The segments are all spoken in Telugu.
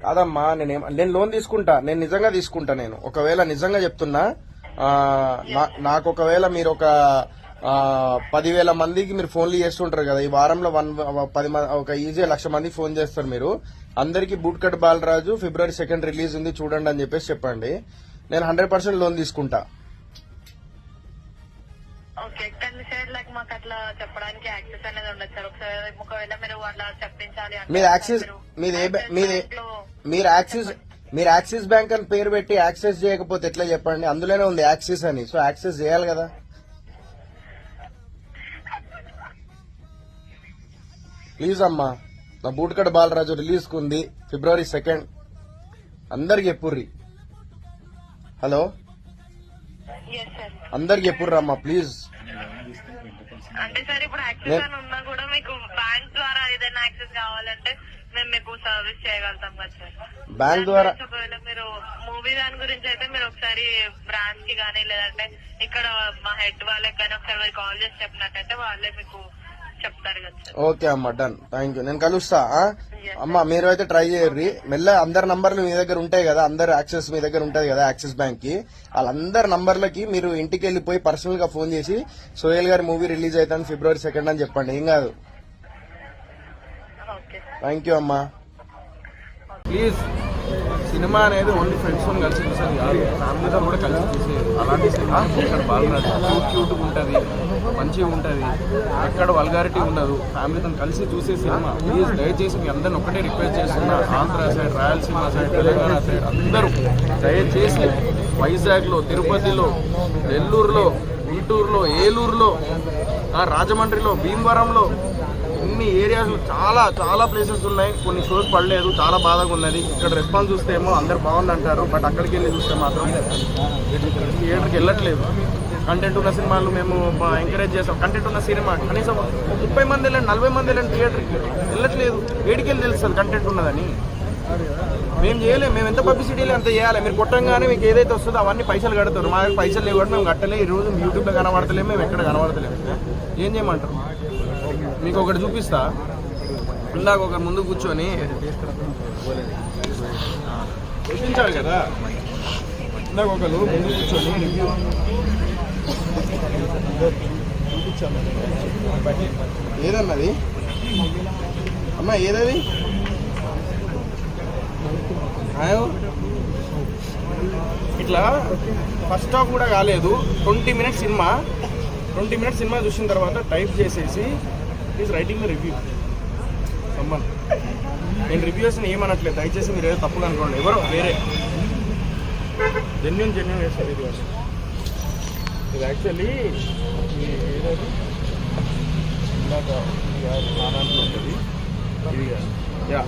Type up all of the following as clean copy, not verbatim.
కాదమ్మా, నేను లోన్ తీసుకుంటా, నేను నిజంగా తీసుకుంటా. నేను ఒకవేళ నిజంగా చెప్తున్నా, నాకు ఒకవేళ మీరు ఒక 10,000 మందికి మీరు ఫోన్లు చేస్తుంటారు కదా, ఈ వారంలో 10 ఒక ఈజీ 1,00,000 మందికి ఫోన్ చేస్తారు మీరు. అందరికి boot cut Balaraju February 2 release ఉంది చూడండి అని చెప్పేసి చెప్పండి. నేను 100% లోన్ తీసుకుంటా. ఓకే, కానీ సార్ లైక్ మాకు అట్లా చెప్పడానికి యాక్సెస్ అనేది ఉండదు సార్. ఒకవేళ మీరు అట్లా చెప్పించాలి అంటే మీరు యాక్సెస్ మీరు యాక్సిస్ బ్యాంక్ అని పేరు పెట్టి యాక్సెస్ చేయకపోతే ఎట్లా చెప్పండి? అందులోనే ఉంది యాక్సిస్ అని, సో యాక్సెస్ చేయాలి కదా. ప్లీజ్ అమ్మా, నా బూట్కట్ బాలరాజు రిలీజ్ కు ఉంది February 2. అందరికి చెప్పుర్రి. హలో, అందరికి చెప్పుర్రి అమ్మా ప్లీజ్. అంటే సార్ ఇప్పుడు యాక్సెస్ అని ఉన్నా కూడా మీకు బ్యాంక్ ద్వారా ఏదైనా యాక్సెస్ కావాలంటే మేము మీకు సర్వీస్ చేయగలుగుతాం కదా సార్. బ్యాంక్ ద్వారా ఒకవేళ మీరు మూవీ దాని గురించి అయితే మీరు ఒకసారి బ్రాంచ్ కి కానీ లేదంటే ఇక్కడ మా హెడ్ వాళ్ళకి కానీ ఒకసారి కాల్ చేసి చెప్పినట్టయితే వాళ్ళే మీకు చెప్తారు కదా సార్. ఓకే అమ్మా, డన్, థ్యాంక్ యూ. నేను కలుస్తా అమ్మా. మీరు అయితే ట్రై చేయర్రి. మెల్ల అందరి నంబర్లు మీ దగ్గర ఉంటాయి కదా, అందరు యాక్సెస్ మీ దగ్గర ఉంటది కదా యాక్సిస్ బ్యాంక్ కి. వాళ్ళందరి నంబర్లకి మీరు ఇంటికి వెళ్ళిపోయి పర్సనల్ గా ఫోన్ చేసి సోహెల్ గారి మూవీ రిలీజ్ అవుతాను February 2 అని చెప్పండి. ఏం కాదు. థ్యాంక్ యూ అమ్మా. ప్లీజ్, సినిమా అనేది ఓన్లీ ఫ్రెండ్స్ తో కలిసి చూసేది కాదు, ఫ్యామిలీతో కూడా కలిసి చూసేది. అలాంటి సినిమా ఇక్కడ బాలరాజు క్యూట్గా ఉంటుంది, మంచిగా ఉంటుంది, ఎక్కడ వల్గారిటీ ఉండదు, ఫ్యామిలీతో కలిసి చూసే సినిమా. ప్లీజ్ దయచేసి మీ అందరిని ఒకటే రిక్వెస్ట్ చేస్తున్నా, Andhra side, Rayalaseema side, Telangana side అందరూ దయచేసి వైజాగ్లో, తిరుపతిలో, నెల్లూరులో, గుంటూరులో, ఏలూరులో, రాజమండ్రిలో, భీమవరంలో, ఇన్ని ఏరియాస్ చాలా చాలా ప్లేసెస్ ఉన్నాయి. కొన్ని షోస్ పడలేదు, చాలా బాధగా ఉన్నది. ఇక్కడ రెస్పాన్స్ చూస్తే ఏమో అందరు బాగుందంటారు, బట్ అక్కడికి వెళ్ళి చూస్తే మాత్రం థియేటర్కి వెళ్ళట్లేదు. కంటెంట్ ఉన్న సినిమాలు మేము ఎంకరేజ్ చేస్తాం. కంటెంట్ ఉన్న సినిమా కనీసం 30 మంది వెళ్ళండి, 40 మంది వెళ్ళండి, థియేటర్కి వెళ్ళట్లేదు. వేడికి వెళ్ళి తెలుస్తుంది కంటెంట్ ఉన్నదని. మేము చేయలేము, మేము ఎంత పబ్లిసిటీలో అంత చేయాలి. మీరు కొట్టంగానే మీకు ఏదైతే వస్తుందో అవన్నీ పైసలు కడతారు. మా పైసలు లేవు, మేము కట్టలే. ఈ రోజు యూట్యూబ్లో కనబడతలేము, మేము ఎక్కడ కనబడతలేము. ఏం చేయమంటారు? మీకు ఒకటి చూపిస్తా. ఇందాక ఒకరు ముందు కూర్చొని చూపించాలి కదా, ఇందాక ఒకరు ముందు కూర్చొని రివ్యూ చూపించాలి. ఏదన్నది అమ్మా, ఏదది? ఇట్లా ఫస్ట్ హాఫ్ కూడా కాలేదు, 20 మినిట్స్ సినిమా. 20 మినిట్స్ సినిమా చూసిన తర్వాత టైప్ చేసేసి ప్లీజ్ రైటింగ్ రివ్యూ సమ్మన్. నేను రివ్యూస్ ఏమనట్లేదు, దయచేసి మీరు ఏదో తప్పుగా అనుకోండి. ఎవరో వేరే జెన్యున్ వేస్తారు. ఇది యాక్చువల్లీ ఏదైతే ఇందాక దాంట్లో ఉంటుంది ఇది. యా,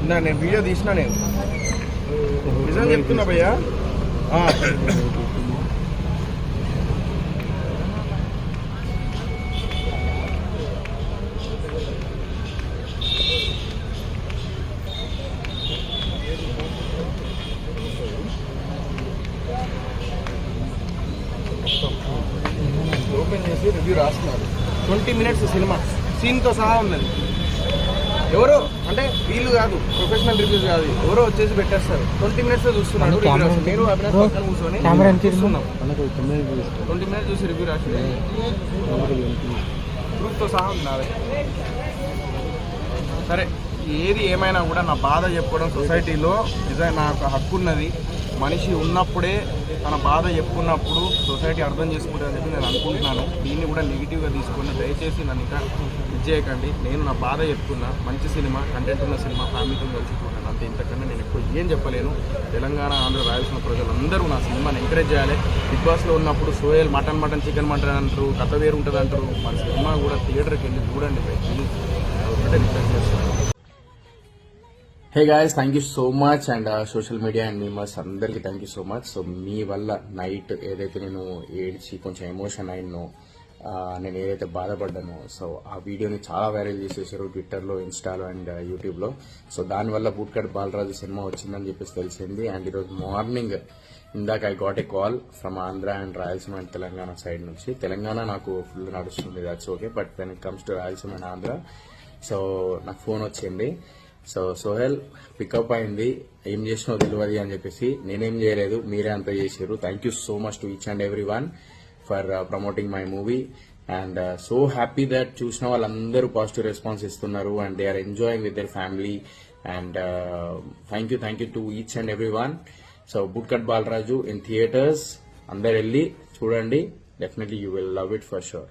ఇందాక నేను వీడియో తీసినా, నేను నిజం చెప్తున్నా భయ్యా. ఓపెన్ చేసి రివ్యూ రాస్తున్నారు. 20 మినిట్స్ సినిమా సీన్తో సహా ఉన్నది. ఎవరో అంటే వీళ్ళు కాదు, ప్రొఫెషనల్ రివ్యూస్ కాదు, ఎవరో వచ్చేసి పెట్టేస్తారు. 20 మినిట్స్ చూస్తున్నాడు. నేను అభినాష్ పక్కన కూర్చొని చూస్తున్నాం. 20 మినిట్స్ చూసి రివ్యూ రాసి ప్రూఫ్తో సహా ఉన్నది. సరే, ఏది ఏమైనా కూడా నా బాధ చెప్పుకోవడం సొసైటీలో నిజంగా నాకు హక్కు ఉన్నది. మనిషి ఉన్నప్పుడే తన బాధ చెప్పుకున్నప్పుడు సొసైటీ అర్థం చేసుకుంటుందని చెప్పి నేను అనుకుంటున్నాను. దీన్ని కూడా నెగిటివ్గా తీసుకుని దయచేసి నన్ను ఇంకా చేయకండి. నేను నా బాధ చెప్తున్నా. మంచి సినిమా, కంటెంట్ ఉన్న సినిమా, ఫ్యామిలీతో కలిసి చూడండి. అంతే, ఇంతకన్నా నేను ఎక్కువ ఏం చెప్పలేను. తెలంగాణ, ఆంధ్ర, రాయలసీమ ప్రజలందరూ నా సినిమాని ఎంకరేజ్ చేయాలి. బిగ్ బాస్లో ఉన్నప్పుడు సోహెల్ మటన్ చికెన్ మటన్ అంటారు, కథ వేరు ఉంటుంది అంటారు. మన సినిమా కూడా థియేటర్కి వెళ్ళి చూడండి ప్లీజ్. ఒకటే రిక్వెస్ట్ చేస్తున్నాను. Hey guys, thank you so much. And social media and memers అందరికీ thank you so much. So మీ వల్ల నైట్ ఏదైతే నేను ఏడ్చి కొంచెం ఎమోషన్ అయినో, నేను ఏదైతే బాధపడ్డానో, సో ఆ వీడియోని చాలా వైరల్ చేసేసారు ట్విట్టర్లో, ఇన్స్టాలో అండ్ యూట్యూబ్లో. సో దానివల్ల బూట్కట్ బాలరాజు సినిమా వచ్చిందని చెప్పేసి తెలిసింది. అండ్ ఈరోజు మార్నింగ్ ఇందాక I got a call from Andhra and Rayalaseema and Telangana side నుంచి. తెలంగాణ నాకు ఫుల్ నడుస్తుంది, that's okay. But when it comes to Rayalaseema and Andhra, so నాకు ఫోన్ వచ్చింది. సో సోహెల్ పికప్ అయింది, ఏం చేసినావు తెలియదు అని చెప్పేసి. నేనేం చేయలేదు, మీరే అంతా చేసారు. Thank you so much to each and every one for promoting my movie. And so happy that చూసిన వాళ్ళందరూ పాజిటివ్ రెస్పాన్స్ ఇస్తున్నారు and they are enjoying with their family. And thank you to each and every one. So Bootcut Balaraju in theatres, అందరు వెళ్ళి చూడండి. Definitely you will love it for sure.